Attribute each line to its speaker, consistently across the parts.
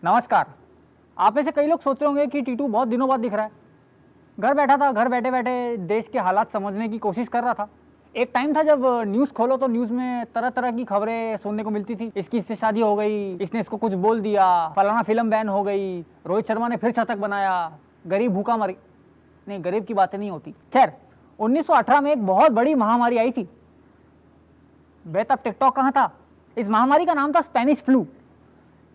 Speaker 1: नमस्कार। आप में से कई लोग सोच रहे होंगे कि टीटू बहुत दिनों बाद दिख रहा है। घर बैठा था, घर बैठे बैठे देश के हालात समझने की कोशिश कर रहा था। एक टाइम था जब न्यूज़ खोलो तो न्यूज़ में तरह तरह की खबरें सुनने को मिलती थी। इससे शादी हो गई, इसने इसको कुछ बोल दिया, फलाना फिल्म बैन हो गई, रोहित शर्मा ने फिर शतक बनाया, गरीब भूखा मर। नहीं, गरीब की बातें नहीं होती। खैर, 1918 में एक बहुत बड़ी महामारी आई थी। बे तब टिकटॉक कहाँ था। इस महामारी का नाम था स्पेनिश फ्लू।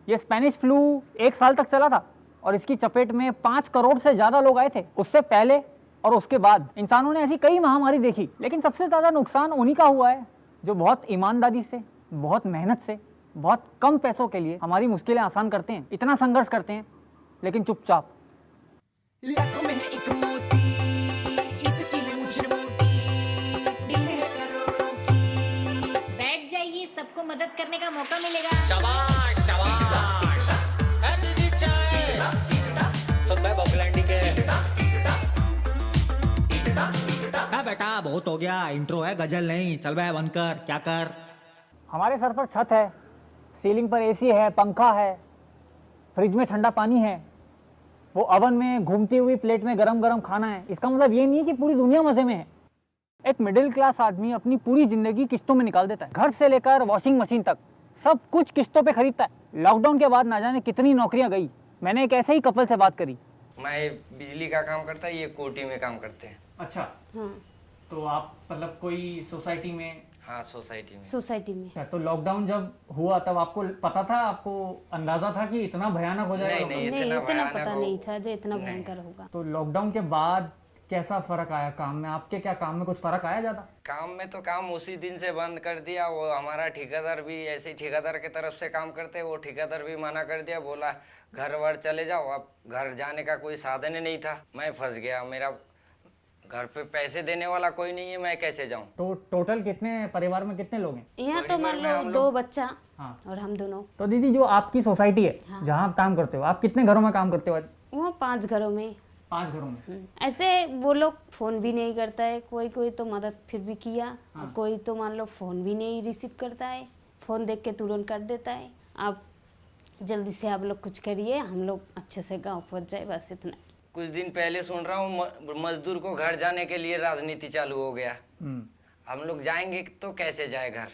Speaker 1: ये स्पेनिश फ्लू 1 साल तक चला था और इसकी चपेट में 5 करोड़ से ज्यादा लोग आए थे। उससे पहले और उसके बाद इंसानों ने ऐसी कई महामारी देखी, लेकिन सबसे ज्यादा नुकसान उन्हीं का हुआ है जो बहुत ईमानदारी से, बहुत मेहनत से, बहुत कम पैसों के लिए हमारी मुश्किलें आसान करते हैं, इतना संघर्ष करते हैं लेकिन चुपचाप।
Speaker 2: लाखों में है एक मोती, इसकी है मुझे मोटी, दिल है करोड़ों की।
Speaker 3: बैठ जाइए, सबको मदद करने का मौका मिलेगा।
Speaker 4: शाबाश शाबाश। एनर्जी चाय। सुन भाई बबलैंडी के।
Speaker 5: बेटा बहुत हो गया, इंट्रो है गजल नहीं। चल भाई बंद कर, क्या कर।
Speaker 1: हमारे सर पर छत है, सीलिंग पर एसी है, पंखा है, फ्रिज में ठंडा पानी है, वो अवन में घूमती हुई प्लेट में गरम गरम खाना है। इसका मतलब ये नहीं है कि पूरी दुनिया मजे में है। एक मिडिल क्लास आदमी अपनी पूरी जिंदगी किस्तों में निकाल देता है। घर से लेकर वॉशिंग मशीन तक सब कुछ किस्तों पे खरीदता है। लॉकडाउन के बाद ना जाने कितनी नौकरियां गई। मैंने एक ऐसे ही कपल से बात करी।
Speaker 6: मैं बिजली का काम करता है, ये कोटी में काम करते हैं।
Speaker 1: अच्छा, तो आप मतलब कोई सोसाइटी में?
Speaker 6: हाँ, सोसाइटी में।
Speaker 7: सोसाइटी में।
Speaker 1: अच्छा, तो लॉकडाउन जब हुआ तब आपको पता था, आपको अंदाजा था कि इतना भयानक हो जाएगा?
Speaker 6: नहीं,
Speaker 7: नहीं, इतना
Speaker 6: भयानक
Speaker 7: पता
Speaker 6: हो-
Speaker 7: नहीं था जो इतना भयंकर होगा।
Speaker 1: तो लॉकडाउन के बाद कैसा फर्क आया काम में? आपके क्या काम में कुछ फर्क आया ज्यादा?
Speaker 6: काम में तो काम उसी दिन से बंद कर दिया। वो हमारा ठेकेदार भी ऐसे ही ठेकेदार की तरफ से काम करते, वो ठेकेदार भी मना कर दिया, बोला घर वर चले जाओ। अब घर जाने का कोई साधन ही नहीं था, मैं फंस गया। मेरा घर पे पैसे देने वाला कोई नहीं है, मैं कैसे जाऊं?
Speaker 1: तो टोटल कितने परिवार में कितने लोग हैं?
Speaker 7: यहाँ तो मान
Speaker 6: परिवार में
Speaker 7: लो
Speaker 6: हम
Speaker 7: 2 बच्चा
Speaker 1: हाँ।
Speaker 7: और हम दोनों।
Speaker 1: तो दीदी, जो आपकी सोसाइटी है, जहाँ आप काम करते हो, आप कितने घरों में काम करते हो?
Speaker 7: वहाँ 5 घरों में।
Speaker 1: 5 घरों में।
Speaker 7: ऐसे वो लोग फोन भी नहीं करता है, कोई कोई तो मदद फिर भी किया, और कोई तो मान लो फोन भी नहीं रिसीव करता है, फोन देख के तुरंत कर देता है। आप जल्दी से आप लोग कुछ करिए, हम लोग अच्छे से गाँव पहुँच जाए, बस इतना।
Speaker 6: कुछ दिन पहले सुन रहा हूँ मजदूर को घर जाने के लिए राजनीति चालू हो गया। हम लोग जाएंगे तो कैसे जाए घर?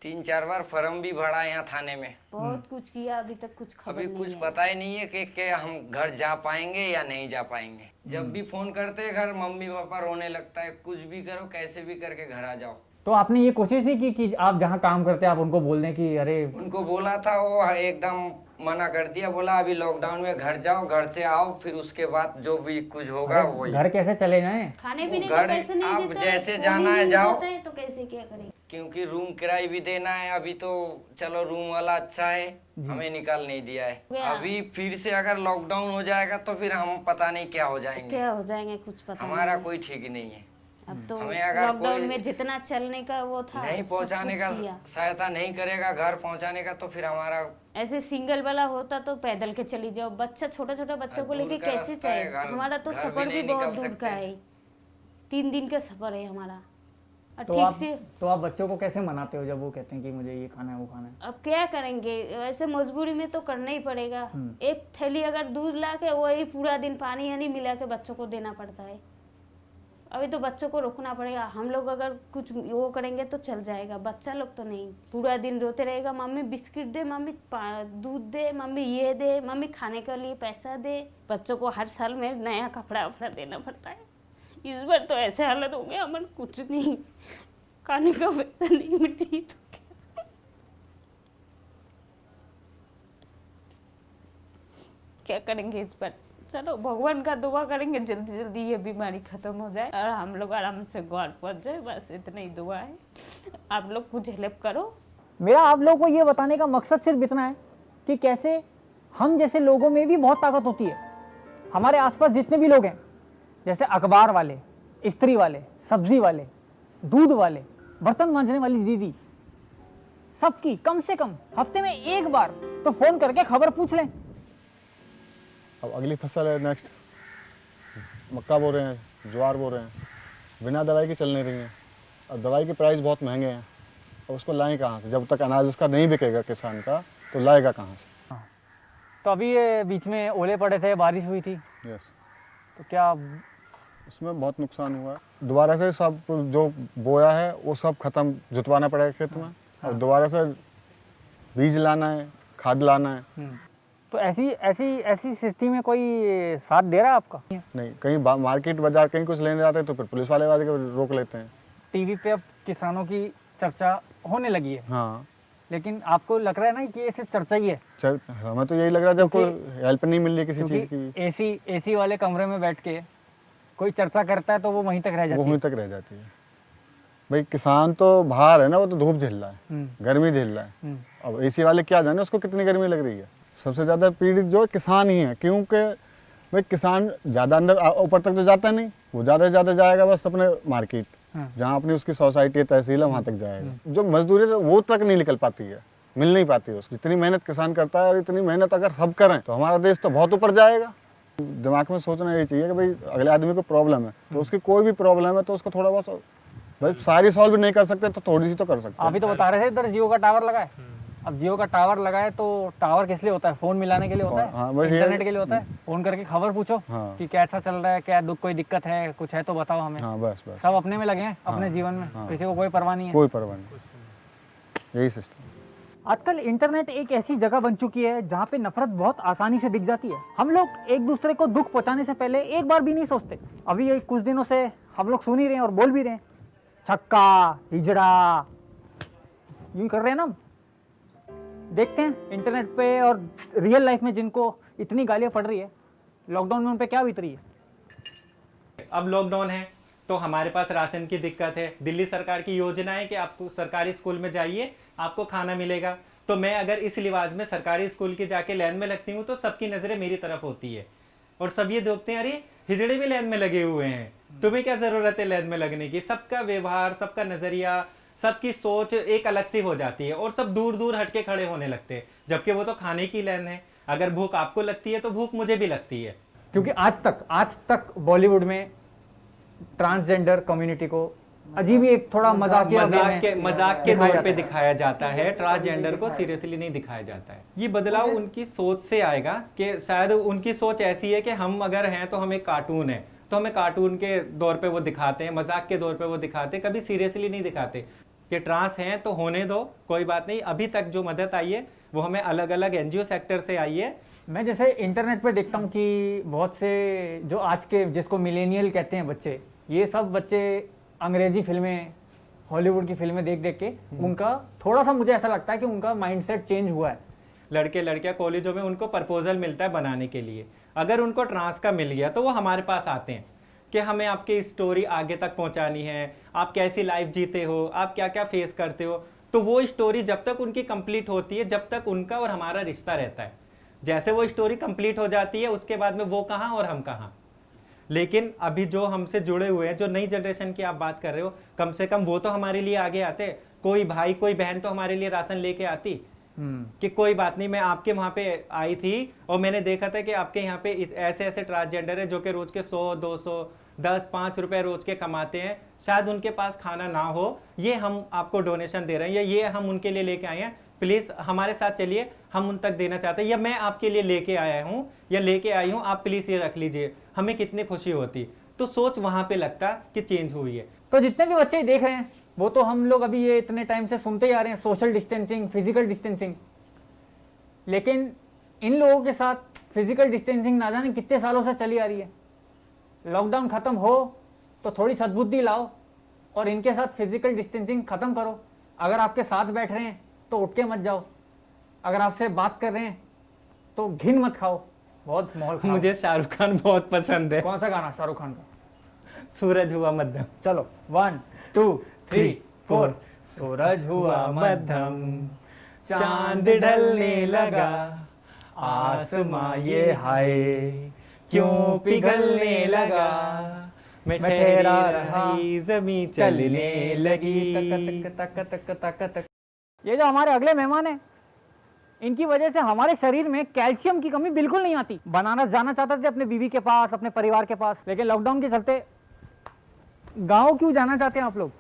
Speaker 6: 3-4 बार फॉर्म भी भरा यहाँ थाने में।
Speaker 7: बहुत कुछ किया, अभी तक कुछ खबर
Speaker 6: अभी
Speaker 7: नहीं
Speaker 6: कुछ
Speaker 7: है।
Speaker 6: पता ही नहीं है कि हम घर जा पाएंगे या नहीं जा पाएंगे। जब भी फोन करते हैं घर, मम्मी पापा रोने लगता है, कुछ भी करो कैसे भी करके घर आ जाओ।
Speaker 1: तो आपने ये कोशिश नहीं की कि आप जहाँ काम करते हैं आप उनको बोल दें कि अरे?
Speaker 6: उनको बोला था, वो एकदम मना कर दिया, बोला अभी लॉकडाउन में घर जाओ, घर से आओ, फिर उसके बाद जो भी कुछ होगा वही।
Speaker 1: घर कैसे चले जाएं?
Speaker 7: खाने पीने
Speaker 6: वो
Speaker 7: का
Speaker 6: घर
Speaker 7: पैसे नहीं
Speaker 6: आप
Speaker 7: देता है,
Speaker 6: जैसे
Speaker 7: फोन
Speaker 6: जाना
Speaker 7: ही
Speaker 6: है
Speaker 7: नहीं
Speaker 6: जाओ।
Speaker 7: देता है, तो कैसे क्या करेंगे?
Speaker 6: क्योंकि रूम किराया भी देना है। अभी तो चलो रूम वाला अच्छा है, हमें निकाल नहीं दिया है।
Speaker 7: गया।
Speaker 6: अभी फिर से अगर लॉकडाउन हो जाएगा तो फिर हम पता नहीं क्या हो जाएंगे।
Speaker 7: क्या हो जाएंगे कुछ पता
Speaker 6: हमारा
Speaker 7: नहीं।
Speaker 6: कोई ठीक नहीं है।
Speaker 7: अब तो
Speaker 6: हमें अगर
Speaker 7: लॉकडाउन
Speaker 6: कोई
Speaker 7: में जितना चलने का वो था
Speaker 6: नहीं
Speaker 7: सब
Speaker 6: पहुंचाने
Speaker 7: कुछ
Speaker 6: का,
Speaker 7: किया।
Speaker 6: सहायता नहीं करेगा घर पहुंचाने का, तो फिर हमारा
Speaker 7: ऐसे सिंगल वाला होता तो पैदल के चली जाओ। बच्चा, छोटा छोटा बच्चों को
Speaker 6: दूर
Speaker 7: लेके
Speaker 6: का
Speaker 7: कैसे
Speaker 6: रास्ता है,
Speaker 7: जाए?
Speaker 6: घर-
Speaker 7: हमारा तो
Speaker 6: घर भी
Speaker 7: सफर भी
Speaker 6: नहीं
Speaker 7: बहुत
Speaker 6: निकल
Speaker 7: दूर
Speaker 6: सकते।
Speaker 7: का है, 3 दिन का सफर है हमारा। और
Speaker 1: तो
Speaker 7: ठीक से
Speaker 1: तो आप बच्चों को कैसे मनाते हो जब वो कहते हैं कि मुझे ये खाना है वो खाना है?
Speaker 7: अब क्या करेंगे, ऐसे मजबूरी में तो करना ही पड़ेगा। एक थैली अगर दूध ला के वही पूरा दिन पानी यानी मिला के बच्चों को देना पड़ता है। अभी तो बच्चों को रोकना पड़ेगा। हम लोग अगर कुछ वो करेंगे तो चल जाएगा, बच्चा लोग तो नहीं। पूरा दिन रोते रहेगा, मम्मी बिस्किट दे, मम्मी दूध दे, मम्मी ये दे, मम्मी खाने के लिए पैसा दे। बच्चों को हर साल में नया कपड़ा वपड़ा देना पड़ता है। इस बार तो ऐसे हालत हो गया, हमारे कुछ नहीं, खाने का पैसा नहीं मिली तो क्या करेंगे इस बार? चलो भगवान का दुआ करेंगे जल्दी जल्दी ये बीमारी खत्म हो जाए और हम लोग आराम से घर पहुंच जाए, बस इतना ही दुआ है। आप लोग कुछ हेल्प करो।
Speaker 1: मेरा आप लोगों को ये बताने का मकसद सिर्फ इतना है कि कैसे हम जैसे लोगों में भी बहुत ताकत होती है। हमारे आसपास जितने भी लोग हैं, जैसे अखबार वाले, इस्त्री वाले, सब्जी वाले, दूध वाले, बर्तन मांजने वाली दीदी, सबकी कम से कम हफ्ते में 1 बार तो फोन करके खबर पूछ लें।
Speaker 8: अब अगली फसल है, नेक्स्ट मक्का बो रहे हैं, ज्वार बो रहे हैं, बिना दवाई के चल नहीं रही हैं। अब दवाई के प्राइस बहुत महंगे हैं अब उसको लाएं कहाँ से? जब तक अनाज उसका नहीं बिकेगा किसान का, तो लाएगा कहाँ से?
Speaker 1: तो अभी ये बीच में ओले पड़े थे, बारिश हुई थी,
Speaker 8: यस,
Speaker 1: तो क्या
Speaker 8: उसमें बहुत नुकसान हुआ है। दोबारा से सब जो बोया है वो सब खत्म, जुतवाना पड़ेगा खेत में, और दोबारा से बीज लाना है, खाद लाना है।
Speaker 1: तो ऐसी स्थिति में कोई साथ दे रहा है आपका?
Speaker 8: नहीं, कहीं मार्केट बाजार कहीं कुछ लेने जाते हैं तो फिर पुलिस वाले रोक लेते हैं।
Speaker 1: टीवी पे अब किसानों की चर्चा होने लगी है,
Speaker 8: हाँ,
Speaker 1: लेकिन आपको लग रहा है ना कि ये सिर्फ चर्चा ही है?
Speaker 8: हमें तो यही लग रहा है, जब कोई हेल्प नहीं मिल रही किसी चीज़ की,
Speaker 1: क्योंकि एसी वाले कमरे में बैठ के कोई चर्चा करता है तो वो वहीं तक रह
Speaker 8: वो
Speaker 1: जाती
Speaker 8: वहीं तक रह जाती है। भाई किसान तो बाहर है ना, वो तो धूप झेल रहा है,
Speaker 1: है।
Speaker 8: गर्मी झेल रहा है। अब एसी वाले क्या जाने उसको कितनी गर्मी लग रही है। सबसे ज़्यादा पीड़ित जो है किसान ही है, क्योंकि भाई किसान ज़्यादा अंदर ऊपर तक तो जाता नहीं, वो ज़्यादा से ज़्यादा जाएगा बस अपने मार्केट, जहाँ अपनी उसकी सोसाइटी तहसील है वहाँ तक जाएगा। जो मजदूरी है वो तक नहीं निकल पाती है, मिल नहीं पाती है उसकी। इतनी मेहनत किसान करता है, और इतनी मेहनत अगर सब करें तो हमारा देश तो बहुत ऊपर जाएगा। दिमाग में सोचना यही चाहिए कि भाई अगले आदमी को प्रॉब्लम है, तो उसकी कोई भी प्रॉब्लम है तो उसको थोड़ा बहुत, भाई सारी सॉल्व नहीं कर सकते तो थोड़ी सी तो कर सकते
Speaker 1: आप ही तो बता रहे थे इधर जियो का टावर लगा है। अब जियो का टावर लगा है तो टावर किस लिए होता है? फोन मिलाने के लिए होता है,
Speaker 8: हाँ, वही है।
Speaker 1: इंटरनेट के लिए होता है। फोन करके खबर पूछो
Speaker 8: हाँ।
Speaker 1: कि कैसा चल रहा है, क्या दुख, कोई दिक्कत है, कुछ है तो बताओ हमें।
Speaker 8: हाँ, बस बस,
Speaker 1: सब अपने में लगे हैं, अपने जीवन में, किसी को कोई परवाह नहीं है।
Speaker 8: कोई परवाह नहीं, यही सिस्टम।
Speaker 1: आजकल इंटरनेट एक ऐसी जगह बन चुकी है जहाँ पे नफरत बहुत आसानी से दिख जाती है। हम लोग एक दूसरे को दुख पहुंचाने से पहले एक बार भी नहीं सोचते। अभी ये कुछ दिनों से हम लोग सुन ही रहे हैं और बोल भी रहे हैं, छक्का, हिजड़ा, यूं कर रहे हैं ना। देखते हैं इंटरनेट पे और रियल लाइफ में जिनको इतनी गालियां पड़ रही है, लॉकडाउन में उन पे क्या बीत रही है।
Speaker 9: अब लॉकडाउन है तो हमारे पास राशन की दिक्कत है। दिल्ली सरकार की योजना है कि आपको सरकारी स्कूल में जाइए, आपको खाना मिलेगा। तो मैं अगर इस लिहाज में सरकारी स्कूल की जाके लाइन में लगती हूँ तो सबकी नजरें मेरी तरफ होती है, और सब ये देखते हैं अरे हिजड़े भी लाइन में लगे हुए हैं, तुम्हें क्या जरूरत है लाइन में लगने की। सबका व्यवहार, सबका नजरिया, सबकी सोच एक अलग सी हो जाती है, और सब दूर दूर हटके खड़े होने लगते हैं, जबकि वो तो खाने की लाइन है। अगर भूख आपको लगती है तो भूख मुझे भी लगती है।
Speaker 1: क्योंकि आज तक बॉलीवुड में ट्रांसजेंडर कम्युनिटी को अजीब ही एक थोड़ा मजाक
Speaker 9: के तौर पे दिखाया जाता है, ट्रांसजेंडर को सीरियसली नहीं दिखाया जाता है। ये बदलाव उनकी सोच से आएगा कि शायद उनकी सोच ऐसी है कि हम अगर हैं तो हम एक कार्टून है, तो हमें कार्टून के दौर पे वो दिखाते हैं, मजाक के दौर पे वो दिखाते हैं, कभी सीरियसली नहीं दिखाते कि ट्रांस हैं तो होने दो, कोई बात नहीं। अभी तक जो मदद आई है वो हमें अलग अलग एनजीओ सेक्टर से आई है।
Speaker 1: मैं जैसे इंटरनेट पे देखता हूँ कि बहुत से जो आज के जिसको मिलेनियल कहते हैं बच्चे, ये सब बच्चे अंग्रेजी फिल्में, हॉलीवुड की फिल्में देख देख के उनका थोड़ा सा, मुझे ऐसा लगता है कि उनका माइंडसेट चेंज हुआ है।
Speaker 9: लड़के लड़कियां कॉलेजों में उनको प्रपोजल मिलता है बनाने के लिए, अगर उनको ट्रांस का मिल गया तो वो हमारे पास आते हैं कि हमें आपकी स्टोरी आगे तक पहुंचानी है, आप कैसी लाइफ जीते हो, आप क्या क्या फेस करते हो। तो वो स्टोरी जब तक उनकी कंप्लीट होती है, जब तक उनका और हमारा रिश्ता रहता है। जैसे वो स्टोरी कंप्लीट हो जाती है उसके बाद में वो कहाँ और हम कहाँ। लेकिन अभी जो हमसे जुड़े हुए हैं, जो नई जनरेशन की आप बात कर रहे हो, कम से कम वो तो हमारे लिए आगे आते। कोई भाई कोई बहन तो हमारे लिए राशन लेके आती कि कोई बात नहीं, मैं आपके वहां पे आई थी और मैंने देखा था कि आपके यहाँ पे ऐसे ऐसे ट्रांसजेंडर है जो कि रोज के 100, 200, 10, 5 रुपए रोज के कमाते हैं, शायद उनके पास खाना ना हो, ये हम आपको डोनेशन दे रहे हैं, या ये हम उनके लिए लेके आए हैं, प्लीज हमारे साथ चलिए, हम उन तक देना चाहते हैं, या मैं आपके लिए लेके आया हूँ या लेके आई हूँ, आप प्लीज ये रख लीजिए। हमें कितनी खुशी होती। तो सोच वहां पे लगता कि चेंज हुई है।
Speaker 1: तो जितने भी बच्चे देख रहे हैं वो तो हम लोग अभी ये इतने टाइम से सुनते ही आ रहे हैं, सोशल डिस्टेंसिंग, फिजिकल डिस्टेंसिंग, लेकिन इन लोगों के साथ फिजिकल डिस्टेंसिंग ना जाने कितने सालों से चली आ रही है। लॉकडाउन खत्म हो तो थोड़ी सद्बुद्धि लाओ और इनके साथ फिजिकल डिस्टेंसिंग खत्म करो। अगर आपके साथ बैठ रहे हैं तो उठ के मत जाओ, अगर आपसे बात कर रहे हैं तो घिन मत खाओ। बहुत माहौल खराब।
Speaker 9: मुझे शाहरुख खान बहुत पसंद है।
Speaker 1: कौन सा गाना शाहरुख खान का?
Speaker 9: सूरज हुआ मध्यम।
Speaker 1: चलो 1 2 3 4। सूरज हुआ मध्यम,
Speaker 9: चांद ढलने लगा, आसमां ये हाय क्यों पिघलने लगा, मैं ठहरा रही जमीन चलने लगी।
Speaker 1: तक तक तक तक तक। ये जो हमारे अगले मेहमान हैं, इनकी वजह से हमारे शरीर में कैल्शियम की कमी बिल्कुल नहीं आती। बनारस जाना चाहते थे अपने बीवी के पास, अपने परिवार के पास, लेकिन लॉकडाउन के चलते गांव क्यों जाना चाहते हैं आप लोग?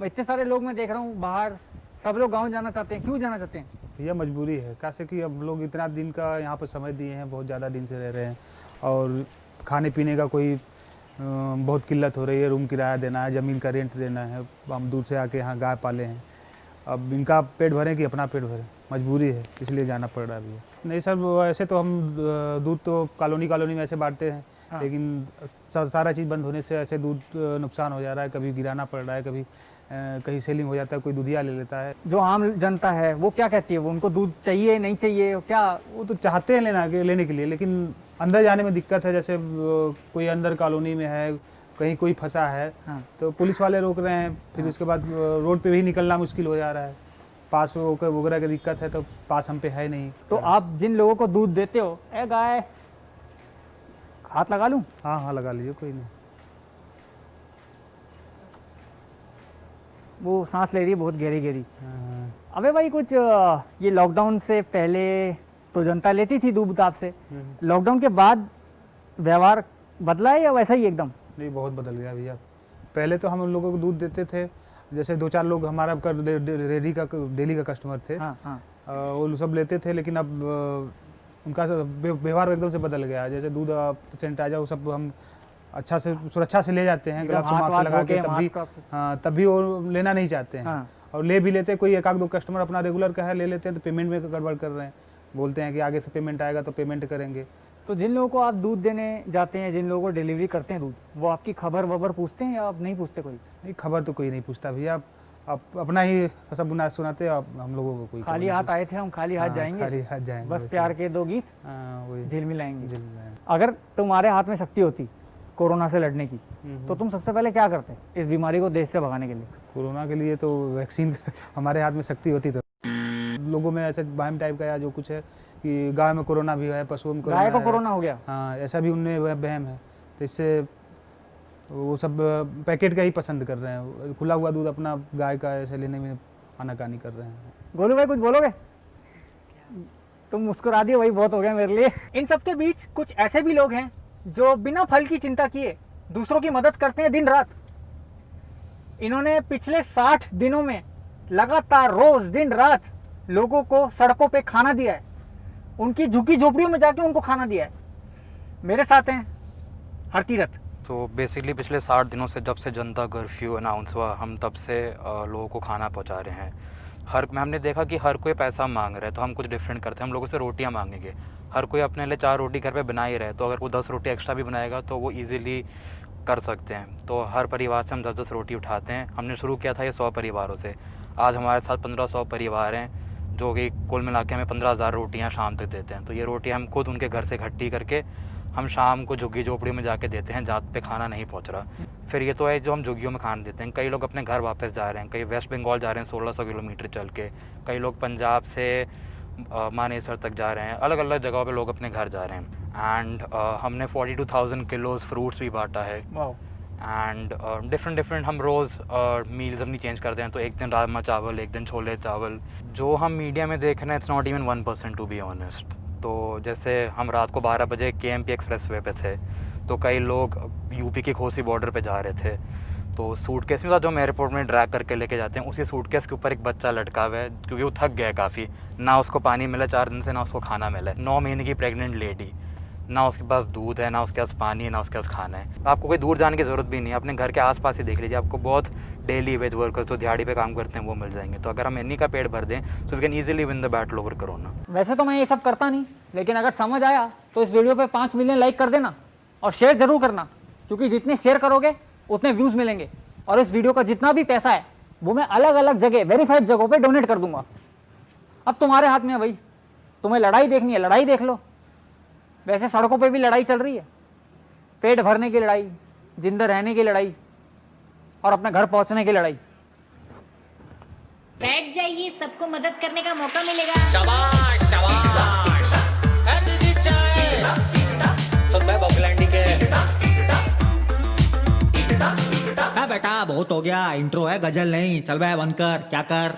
Speaker 1: इतने सारे लोग मैं देख रहा हूँ बाहर सब लोग गांव जाना चाहते हैं, क्यों जाना चाहते हैं?
Speaker 10: भैया मजबूरी है, कैसे कि अब लोग इतना दिन का यहाँ पर समय दिए हैं, बहुत ज़्यादा दिन से रह रहे हैं और खाने पीने का कोई बहुत किल्लत हो रही है। रूम किराया देना है, ज़मीन का रेंट देना है, हम दूर से आके यहाँ गाय पाले हैं। अब इनका पेट भरें कि अपना पेट भरें, मजबूरी है, इसलिए जाना पड़ रहा है भैया। नहीं सर, ऐसे तो हम दूध तो कॉलोनी में ऐसे बांटते हैं, लेकिन सारा चीज़ बंद होने से ऐसे दूध नुकसान हो जा रहा है। कभी गिराना पड़ रहा है, कभी कहीं सेलिंग हो जाता है, कोई दूधिया ले लेता है।
Speaker 1: जो आम जनता है वो क्या कहती है? वो उनको दूध चाहिए नहीं चाहिए क्या?
Speaker 10: वो तो चाहते हैं लेने के लिए, लेकिन अंदर जाने में दिक्कत है। जैसे कोई अंदर कॉलोनी में है, कहीं कोई फंसा है, तो पुलिस वाले रोक रहे हैं, फिर उसके बाद रोड पे भी निकलना मुश्किल हो जा रहा है। पास वगैरह की दिक्कत है, तो पास हम पे है नहीं।
Speaker 1: तो आप जिन लोगों को दूध देते हो, ए गाय, हाथ लगा लूं?
Speaker 10: हाँ लगा लीजिए, कोई नहीं।
Speaker 1: वो सांस ले रही है बहुत गहरी। अबे भाई, कुछ ये लॉकडाउन से पहले तो जनता लेती थी दूध आपसे, लॉकडाउन के बाद व्यवहार बदला है या वैसा ही एकदम?
Speaker 10: नहीं, बहुत बदल गया भैया। पहले तो हम लोगों को दूध देते थे, जैसे 2-4 लोग हमारा डेली का कस्टमर थे। वो सब लेते थे, लेकिन अब उनका व्यवहार एकदम से बदल गया। जैसे दूध सैनिटाइजर वो सब हम अच्छा से सुरक्षा से ले जाते हैं, ग्लव्स मास्क लगा के, तब भी वो लेना नहीं चाहते हैं। और ले भी लेते, कोई 1-2 कस्टमर अपना रेगुलर का है, ले लेते हैं, तो पेमेंट में गड़बड़ कर रहे हैं। बोलते हैं कि आगे से पेमेंट आएगा तो पेमेंट करेंगे।
Speaker 1: तो जिन लोगों को आप दूध देने जाते हैं, जिन लोगों को डिलीवरी करते हैं दूध, वो आपकी खबर पूछते हैं या आप नहीं पूछते? कोई
Speaker 10: नहीं, खबर तो कोई नहीं पूछता भैया। आप अपना ही सब सुनाते आप हम लोगों को। कोई
Speaker 1: खाली हाथ आए थे, हम खाली हाथ जाएंगे,
Speaker 10: खाली हाथ जाएंगे,
Speaker 1: बस प्यार के 2 गीत
Speaker 10: वही
Speaker 1: झील मिलाएंगे। अगर तुम्हारे हाथ में शक्ति होती कोरोना से लड़ने की, तो तुम सबसे पहले क्या करते इस बीमारी को देश से भगाने के लिए?
Speaker 10: कोरोना के लिए तो वैक्सीन हमारे हाथ में शक्ति होती तो लोगों में ऐसे वहम टाइप का या जो कुछ है कि गाय में कोरोना भी है, पशुओं में
Speaker 1: गाय को कोरोना हो गया।
Speaker 10: हाँ, ऐसा भी उनमें वहम है। तो इससे वो सब पैकेट का ही पसंद कर रहे हैं, खुला हुआ दूध अपना गाय का ऐसे लेने में आनाकानी कर रहे हैं।
Speaker 1: गोलू भाई, कुछ बोलोगे? तुम मुस्कुरा दिए, वही बहुत हो गया मेरे लिए। इन सब के बीच कुछ ऐसे भी लोग हैं जो बिना फल की चिंता किए दूसरों की मदद करते हैं दिन रात। इन्होंने पिछले 60 दिनों में लगातार रोज दिन रात लोगों को सड़कों पे खाना दिया है, उनकी झुग्गी झोपड़ियों में जाके उनको खाना दिया है। मेरे साथ हैं हरतीरथ।
Speaker 11: तो बेसिकली पिछले 60 दिनों से, जब से जनता कर्फ्यू अनाउंस हुआ, हम तब से लोगों को खाना पहुंचा रहे हैं। हमने देखा कि हर कोई पैसा मांग रहा है, तो हम कुछ डिफरेंट करते हैं, हम लोगों से रोटियां मांगेंगे। हर कोई अपने लिए 4 रोटी घर पे बना ही रहे, तो अगर वो 10 रोटी एक्स्ट्रा भी बनाएगा तो वो इजीली कर सकते हैं। तो हर परिवार से हम 10-10 रोटी उठाते हैं। हमने शुरू किया था ये 100 परिवारों से। आज हमारे साथ 1500 परिवार हैं, जो कि कुल मिला के हमें 15,000 रोटियाँ शाम तक देते हैं। तो ये रोटियाँ हम खुद उनके घर से इकट्ठी करके हम शाम को झुग्गी झोपड़ी में जाके देते हैं, जहाँ पे खाना नहीं पहुँच रहा। फिर ये तो है जो हम झुग्गियों में खाना देते हैं। कई लोग अपने घर वापस जा रहे हैं, कई वेस्ट बंगाल जा रहे हैं 1600 किलोमीटर चल के, कई लोग पंजाब से मानेसर तक जा रहे हैं, अलग अलग जगहों पे लोग अपने घर जा रहे हैं। एंड हमने 42,000 किलोज फ्रूट्स भी बांटा है। एंड डिफरेंट हम रोज़ मील्स अपनी चेंज करते हैं। तो एक दिन राजमा चावल, एक दिन छोले चावल। जो हम मीडिया में देख रहे हैं, it's not even 1% to be honest. तो जैसे हम रात को 12 बजे KMP एक्सप्रेसवे पे थे, तो कई लोग यूपी की खोसी बॉर्डर पे जा रहे थे। तो सूटकेस में था जो हम एयरपोर्ट में ड्रैग करके लेके जाते हैं, उसी सूटकेस के ऊपर एक बच्चा लटका हुआ है, क्योंकि वो थक गया है काफ़ी। ना उसको पानी मिला 4 दिन से, ना उसको खाना मिला है। 9 महीने की प्रेग्नेंट लेडी, ना उसके पास दूध है, ना उसके पास पानी है, ना उसके पास खाना है। आपको कोई दूर जाने की ज़रूरत भी नहीं है, अपने घर के आसपास ही देख लीजिए, आपको बहुत डेली वेज वर्कर्स जो दिहाड़ी पे काम करते हैं वो मिल जाएंगे। तो अगर हम इन्हीं का पेट भर दें, so we can easily win the battle over corona.
Speaker 1: वैसे तो मैं ये सब करता नहीं, लेकिन अगर समझ आया तो इस वीडियो पे 5 मिलियन लाइक कर देना और शेयर जरूर करना, क्योंकि जितने शेयर करोगे उतने व्यूज़ मिलेंगे। और इस वीडियो का जितना भी पैसा है वो मैं अलग अलग जगह, वेरीफाइड जगहों पे डोनेट कर दूंगा। अब तुम्हारे हाथ में है भाई, तुम्हें लड़ाई देखनी है लड़ाई देख लो। वैसे सड़कों पे भी लड़ाई चल रही है, पेट भरने की लड़ाई, जिंदा रहने की लड़ाई और अपने घर पहुंचने की लड़ाई।
Speaker 3: बैठ जाइए, सबको मदद करने का मौका मिलेगा।
Speaker 4: शाबाश शाबाश। एनर्जी चाय। सुन भाई बगलैंडी के।
Speaker 5: बेटा बहुत हो गया, इंट्रो है, गजल नहीं। चल बे बंद कर, क्या कर।